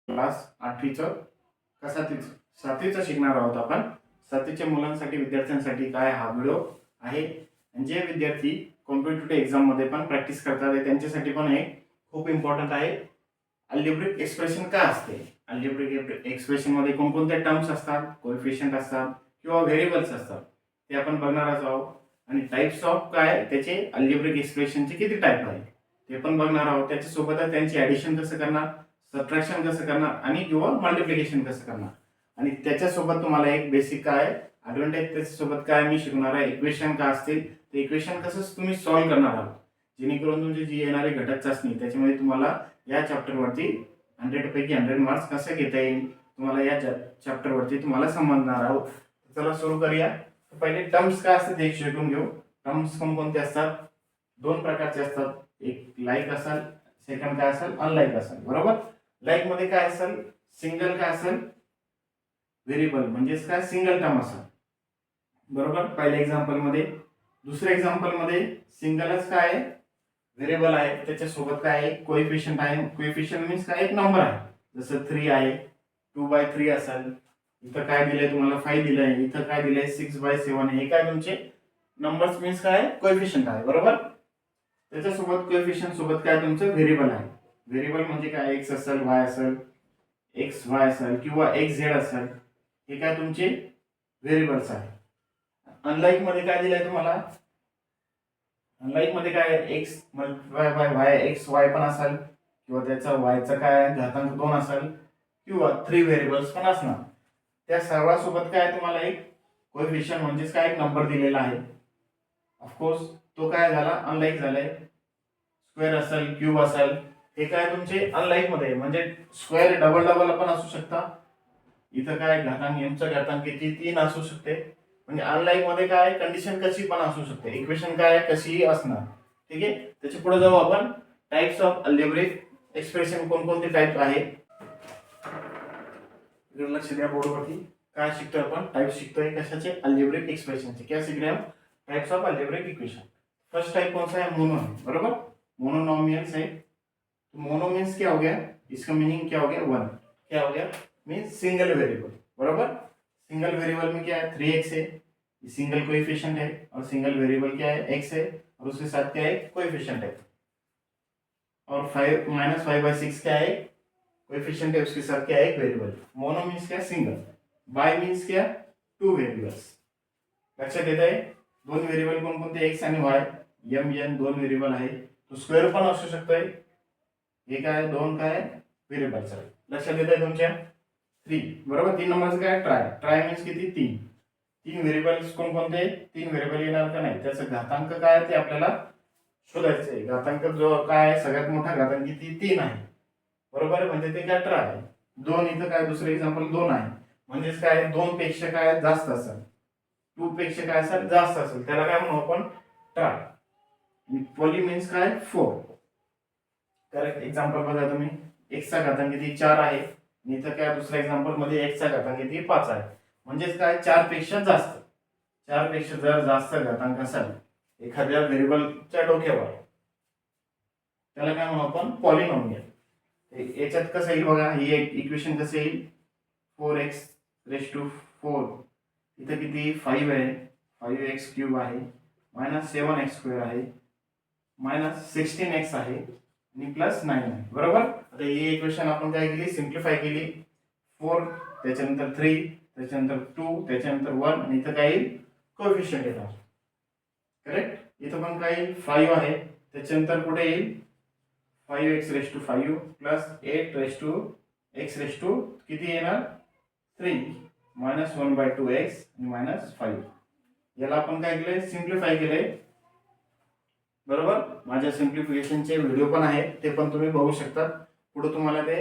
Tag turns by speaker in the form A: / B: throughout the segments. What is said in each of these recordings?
A: Class 8वीचं का 7वीचं शिकणार आहोत आपण. 7वीच्या मुलांसाठी विद्यार्थ्यांसाठी काय हा व्हिडिओ आहे. जे विद्यार्थी कॉम्पिटिटिव्ह एक्झाममध्ये पण प्रॅक्टिस करतात त्यांच्यासाठी पण हे खूप इम्पॉर्टंट आहे. अल्जेब्रिक एक्सप्रेशन काय असते, अल्जेब्रिक एक्सप्रेशनमध्ये कोणकोणते टर्म्स असतात, कोएफिशियंट असतात किंवा व्हेरिएबल्स असतात ते आपण बघणारच आहोत. आणि टाइप्स ऑफ काय त्याचे अल्जेब्रिक एक्सप्रेशनचे किती टाईप आहे ते पण बघणार आहोत. त्याच्यासोबतच त्यांची ॲडिशन कसं करणार, सबट्रॅक्शन कसं करणार आणि किंवा मल्टिप्लिकेशन कसं करणार. आणि त्याच्यासोबत तुम्हाला एक बेसिक काय ॲडव्हान्टेज त्याच्यासोबत काय मी शिकणार आहे, इक्वेशन काय असतील ते इक्वेशन कसं तुम्ही सॉल्व्ह करणार आहात, जेणेकरून तुमची जी येणारी घटक चाचणी त्याच्यामध्ये तुम्हाला या चॅप्टरवरती 100 पैकी 100 मार्क्स कसं घेता येईल तुम्हाला या चॅप्टरवरती तुम्हाला समजणार आहोत. चला सुरू करूया. पहिले टर्म्स काय असतात ते शिकून घेऊ. टर्म्स कोणकोणते असतात, दोन प्रकारचे असतात. एक लाईक असेल, सेकंड काय असेल अनलाईक असेल. बरोबर. लाईक मध्ये काय असेल, सिंगल काय असेल व्हेरिएबल म्हणजेच काय सिंगल टर्म असेल. बरोबर. पहिल्या एक्झाम्पल मध्ये. दुसऱ्या एक्झाम्पल मध्ये सिंगलच काय आहे व्हेरिएबल आहे, त्याच्यासोबत काय आहे कोएफिशियंट आहे. कोएफिशियंट मीन्स काय एक नंबर आहे, जसं 3 आहे 2/3 असेल. इथं काय दिलंय तुम्हाला 5 दिलंय, इथं काय दिलंय 6/7. हे काय तुमचे नंबर्स मीन्स काय कोएफिशियंट आहे. बरोबर. त्याच्यासोबत कोएफिशियंट सोबत काय तुमचं व्हेरिएबल आहे. व्हेरिएबल म्हणजे काय एक्स असेल, वाय असेल, एक्स वाय असेल किंवा एक्स झेड असेल, हे काय तुमचे व्हेरिएबल्स आहे. अनलाईक मध्ये काय दिलंय तुम्हाला, अनलाईक मध्ये काय x multiply by Y x Y पण असेल किंवा त्याचा वायचा काय घातांक 2 असेल किंवा 3 व्हेरिएबल्स पण असणार. त्या सर्वांसोबत काय तुम्हाला एक कोएफिशियंट म्हणजेच काय एक नंबर दिलेला आहे. ऑफकोर्स तो काय झाला अनलाईक झालाय. स्क्वेअर असेल, क्यूब असेल, हे काय तुमचे अनलाईक मध्ये म्हणजे स्क्वेअर डबल डबल पण असू शकता. इथं काय घातांक एमचा घातांक किती 3 असू शकते. म्हणजे अनलाईक मध्ये काय कंडिशन कशी पण असू शकते, इक्वेशन काय कशीही असणार. ठीक आहे. त्याच्या पुढे जाऊ आपण. टाइप्स ऑफ अल्जेब्रिक एक्सप्रेशन कोणकोणते टाइप आहे लक्ष द्या बोर्डवरती. काय शिकतोय आपण, टाइप शिकतोय कशाचे अल्जेब्रिक एक्सप्रेशनचे. क्या सीख रहे हैं हम, types of algebraic equation. First type कौन सा है, मोनो है. बराबर. मोनोनोमियल्स है. तो मोनो मीन्स क्या हो गया, इसका मीनिंग क्या हो गया वन. क्या हो गया मीन्स सिंगल वेरिएबल. बराबर. सिंगल वेरिएबल में क्या है 3x है, सिंगल कोएफिशिएंट है. और सिंगल वेरिएबल क्या है x है और उसके साथ क्या है कोएफिशिएंट है. और 5 -5/6 क्या है कोएफिशिएंट है, उसके साथ क्या है एक वेरिएबल. मोनो मीन्स क्या सिंगल. बाय मीन्स क्या टू वेरिएबल्स. लक्षात येत आहे. दोन व्हेरिएबल कोणकोणते एक्स आणि वाय, एम एन दोन व्हेरिएबल आहे. तो स्क्वेअर पण असू शकतोय. हे काय दोन काय व्हेरिएबल्स आहे. लक्षात येत आहे तुमच्या. 3. बरोबर. 3 नंबरचं काय ट्राय. ट्राय मीन्स किती 3. 3 व्हेरिएबल्स कोणकोणते 3 व्हेरिएबल येणार का नाही, त्याचं घातांक काय ते आपल्याला शोधायचं आहे. घातांक जो काय सगळ्यात मोठा घातांक किती 3 आहे. बरोबर. म्हणजे ते काय ट्राय. 2 इथं काय दुसरं एक्झाम्पल 2 आहे म्हणजेच काय 2 पेक्षा काय जास्त असेल, 2 पेक्षा काय असेल जास्त असेल, त्याला काय म्हणू आपण ट्राय. पॉली मीन्स काय 4. करेक्ट. एक्झाम्पल बघा तुम्ही. x चा घातांक किती 4 आहे आणि इथं काय दुसऱ्या एक्झाम्पल मध्ये x चा घातांक किती 5 आहे. म्हणजेच काय 4 पेक्षा जास्त. 4 पेक्षा जर जास्त घातांक असेल एखाद्या व्हेरिएबलच्या डोक्यावर, त्याला काय म्हणू आपण पॉलिनॉमियल. याच्यात कसं येईल बघा, ही एक इक्वेशन कसं येईल 4x⁴. इथं किती 5 आहे, 5x³ आहे, -7x² आहे, -16x आहे आणि +9 आहे. बरोबर. आता ही इक्वेशन आपण काय केली सिम्प्लिफाय केली. 4 त्याच्यानंतर 3 त्याच्यानंतर 2 त्याच्यानंतर 1 आणि इथं काय येईल कोएफिशियंट येणार. करेक्ट. इथं पण काय 5 आहे त्याच्यानंतर कुठे येईल 5x⁵ प्लस 8x किती येणार 3 -1/2x आणि -5. याला आपण काय केलंय सिम्प्लिफाय केलंय. बरोबर. माझ्या सिम्प्लिफिकेशनचे व्हिडिओ पण आहे, ते पण तुम्ही बघू शकता. पुढे तुम्हाला ते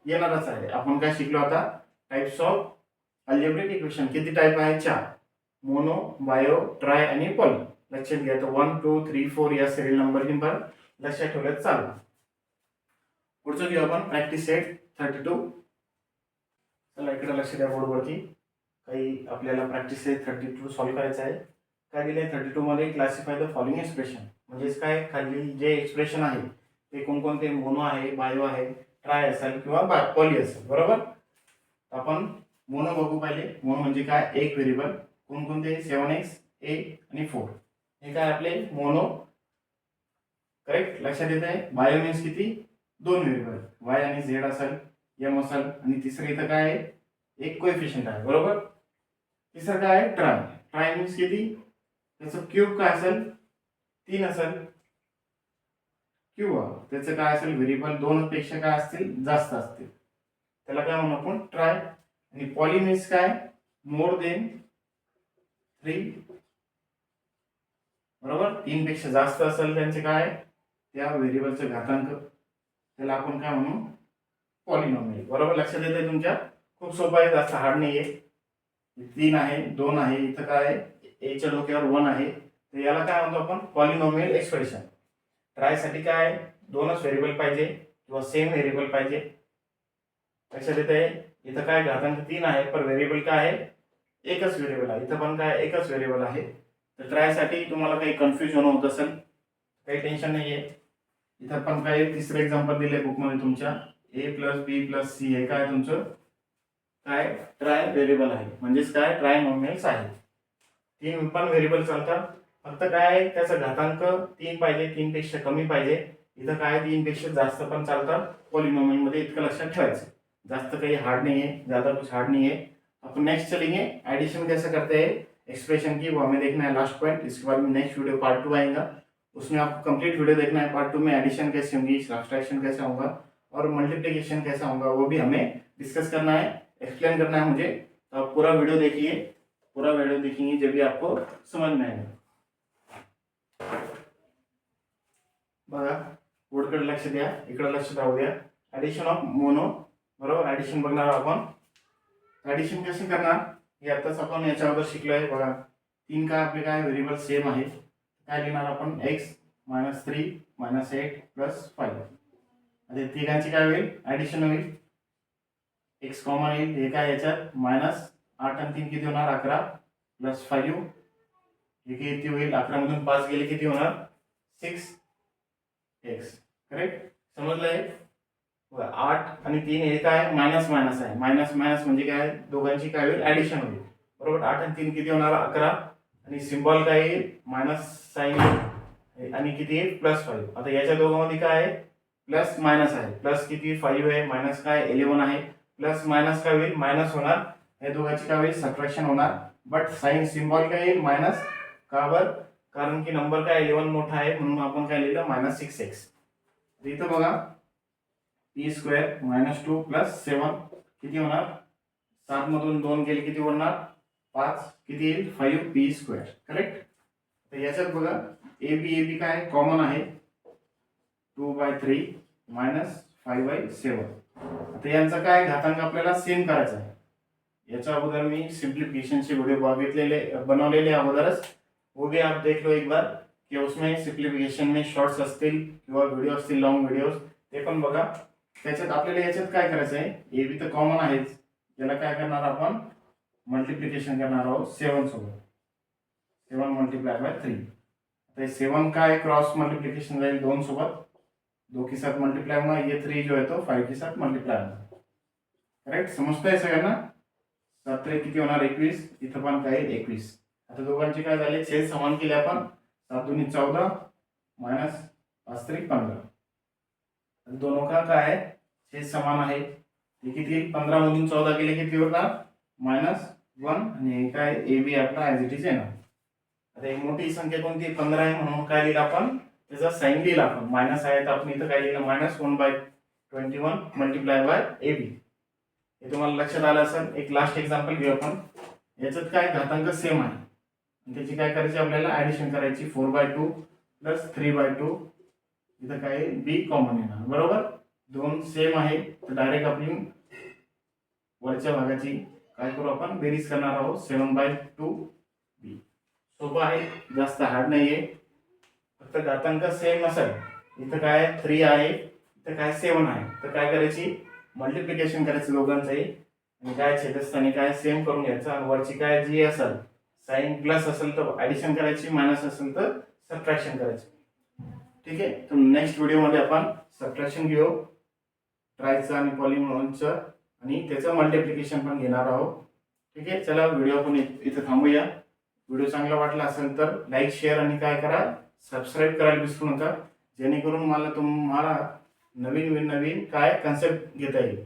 A: येणारच आहे. आपण काय शिकलो आता टाइप्स ऑफ अल्जेब्रिक इक्वेशन. किती टाइप आहे 4. मोनो, बायो, ट्राय आणि पॉली. लक्षात घ्या. तर 1 2 3 4 या सिरियल नंबर लक्षात ठेवल्यात चालू. पुढचं घेऊ आपण प्रॅक्टिस सेट 32. चला इकडे लक्ष द्या बोर्डवरती. काही आपल्याला प्रॅक्टिस सेट 32 सॉल्व्ह करायचं आहे. काय दिलंय 32 मध्ये क्लासिफाय द फॉलोइंग एक्सप्रेशन. म्हणजेच काय खाली जे एक्सप्रेशन आहे ते कोणकोणते मोनो आहे, बायो आहे, ट्राय असेल किंवा पॉली असेल. बरोबर. आपण मोनो बघू पहिले. मोनो म्हणजे काय? एक व्हेरिएबल. कोणकोणते? 7x, 8 आणि 4. हे काय आपले मोनो. करेक्ट. लक्षात येत आहे. बायो मीन्स किती? दोन व्हेरिएबल y आणि z असेल, m असेल आणि तिसरं इथं काय आहे? एक कोएफिशियंट आहे. बरोबर. तिसरं काय आहे? ट्राय. ट्राय मीन्स किती? त्याचं क्यूब काय असेल? 3 असेल किंवा त्याचं काय असेल? व्हेरिएबल 2 पेक्षा काय असतील? जास्त असतील. त्याला काय म्हणू आपण? ट्राय. आणि पॉली मीन्स काय? More than 3. बरोबर. 3 पेक्षा जास्त असेल त्यांचे काय? त्या व्हेरिएबलचे घातांक, त्याला आपण काय म्हणू? पॉलिनॉमियल. बरोबर. लक्षात येते तुमच्या? खूप सोपं आहे, जास्त हार्ड नाही आहे. 3 आहे, 2 आहे, इथं काय आहे? a च्या डोक्यावर 1 आहे. तर याला काय म्हणतो आपण? Polynomial expression. ट्राय साठी काय? दोनच व्हेरिएबल पाहिजे किंवा सेम व्हेरिएबल पाहिजे. लक्षात येते? इथं काय? घातांक 3 आहे, पण व्हेरिएबल काय आहे? एकच व्हेरिएबल आहे. इथं पण काय? एकच व्हेरिएबल आहे. तर ट्राय साठी तुम्हाला काही कन्फ्युजन होत असेल, काही टेन्शन नाहीये. इथं पण काय? तिसरं एक्झाम्पल दिले बुकमध्ये तुमच्या. a + b + c हे काय तुमचं? काय? ट्राय व्हेरिएबल आहे. म्हणजेच काय? ट्रायनॉमियल्स आहे. 3 पण व्हेरिएबल चालतात. फक्त काय? त्याचा घातांक 3 पाहिजे, 3 पेक्षा कमी पाहिजे. इथं काय? 3 पेक्षा जास्त पण चालतात पॉलिनॉमियल मध्ये. इतकं लक्षात ठेवायचं. जास्त काही हार्ड नहीं है, ज़्यादा कुछ हार्ड नहीं है. अपन नेक्स्ट चलेंगे एडिशन कैसे करते हैं एक्सप्रेशन की, वो हमें देखना है लास्ट पॉइंट. इसके बाद में नेक्स्ट वीडियो पार्ट 2 आएगा, उसमें आपको कंप्लीट वीडियो देखना है. पार्ट 2 में एडिशन कैसे होंगी, सब्सट्रैक्शन कैसा होगा और मल्टीप्लिकेशन कैसा होगा, वो भी हमें डिस्कस करना है, एक्सप्लेन करना है मुझे. तो आप पूरा वीडियो देखिए. पूरा वीडियो देखेंगे जब भी आपको समझ में आएगा. बघा, बोर्डकडे लक्ष द्या, इकडे लक्ष राहू द्या. Addition of mono. बरोबर. ऍडिशन बघणार आपण. ऍडिशन कशी करणार हे आताच आपण याच्या अगोदर शिकलोय. बघा, 3 काय आपले काय व्हेरिएबल सेम आहे. काय लिहिणार आपण? x - 3 - 8 + 5. आता तिघांची काय होईल? ऍडिशन होईल. x कॉमन येईल. हे काय याच्यात? -8 आणि 3 किती होणार? 11 + 5. हे किती होईल? 11 मधून 5 गेले किती होणार? 6x. करेक्ट. समजलंय? 8 आणि 3 हे काय? मायनस मायनस आहे. मायनस मायनस म्हणजे काय? दोघांची काय होईल? ऍडिशन होईल. बरोबर. 8 आणि 3 किती होणार? 11. आणि सिम्बॉल काय येईल? मायनस साइन आणि किती येईल? +5. आता याच्या दोघांमध्ये काय आहे? प्लस मायनस आहे. प्लस किती? 5 आहे. मायनस काय? 11 आहे. प्लस मायनस काय होईल? मायनस होणार. या दोघांची काय होईल? सबट्रॅक्शन होणार. बट साइन सिम्बॉल काय येईल? मायनस. का बरं? कारण की नंबर काय? 11 मोठा आहे, म्हणून आपण काय लिहिलं? -6x. इथं बघा, p² - 2 + 7 किती होणार? 7 मधून 2 गेले किती होणार? 5. किती येईल? 5p². करेक्ट. तर याच्यात बघा, ab काय कॉमन आहे? 2/3 - 5/7. आता यांचा काय घातांक आपल्याला सेम करायचा आहे. याच्या अगोदर मी सिंप्लिफिकेशनचे व्हिडिओ बनवलेले अगोदरच, वो भी आप देख लो एक बार कि उसमें सिंप्लिफिकेशन में शॉर्ट्स असतील किंवा व्हिडिओ असतील, लॉंग व्हिडिओज, ते पण बघा. त्याच्यात आपल्याला याच्यात काय करायचं आहे? ए बी तर कॉमन आहेच. याला काय करणार आपण? मल्टिप्लिकेशन करणार आहोत 7 सोबत. 7 × 3. आता 7 काय क्रॉस मल्टीप्लिकेशन जाईल 2 सोबत. 2 के साथ मल्टीप्लाई होगा. ये 3 जो है तो 5 के साथ मल्टीप्लाई होगा. करेक्ट. समजतं आहे सगळ्यांना? 7 किती होणार? 21. इथं पण काय? 21. आता दोघांचे काय झाले? छेद समान केले आपण. 7 दूनी 14 मायनस 5 3 15. दोनों का काय आहे? छेद समान आहे. हे किती? 15 मधून 14 गेले किती होणार? -1. आणि काय? ए बी आपला ॲज इट इज येणार. आता एक मोठी संख्या कोणती? 15 आहे, म्हणून काय लिहिलं आपण? त्याचा साइन लिहिला आपण. मायनस आहे तर आपण इथं काय लिहिलं? -1/21 × AB. हे तुम्हाला लक्षात आलं असेल. एक लास्ट एक्झाम्पल घेऊ आपण. याच्यात काय घातांक सेम आहे, त्याची काय करायची? आपल्याला ऍडिशन करायची. 4/2 + 3/2. इथं काय? बी कॉमन येणार. बरोबर. 2 सेम आहे, तर डायरेक्ट आपण वरच्या भागाची काय करू? आपण बेरीज करणार आहोत. 7/2b. सोपं आहे, जास्त हार्ड नाहीये. फक्त घातांक सेम नसेल. इथं काय? 3 आहे, इथं काय? 7 आहे. तर काय करायची? मल्टिप्लिकेशन करायचं दोघांचंही, आणि काय छेदस्थानी काय? सेम करून घ्यायचं. आणि वरची काय जी असेल, साइन प्लस असेल तर ऍडिशन करायची, मायनस असेल तर सबट्रॅक्शन करायची. ठीक आहे. तर नेक्स्ट व्हिडिओमध्ये आपण सबट्रॅक्शन घेऊ. ट्रायचं आणि पॉलिनॉमियलचं आणि त्याचं मल्टिप्लिकेशन पण घेणार आहोत. ठीक आहे, चला व्हिडिओ आपण इथं थांबूया. व्हिडिओ चांगला वाटला असेल तर लाईक, शेअर आणि काय करा, सबस्क्राईब करायला विसरू नका, जेणेकरून मला तुम्हाला नवीन काय कन्सेप्ट घेता येईल.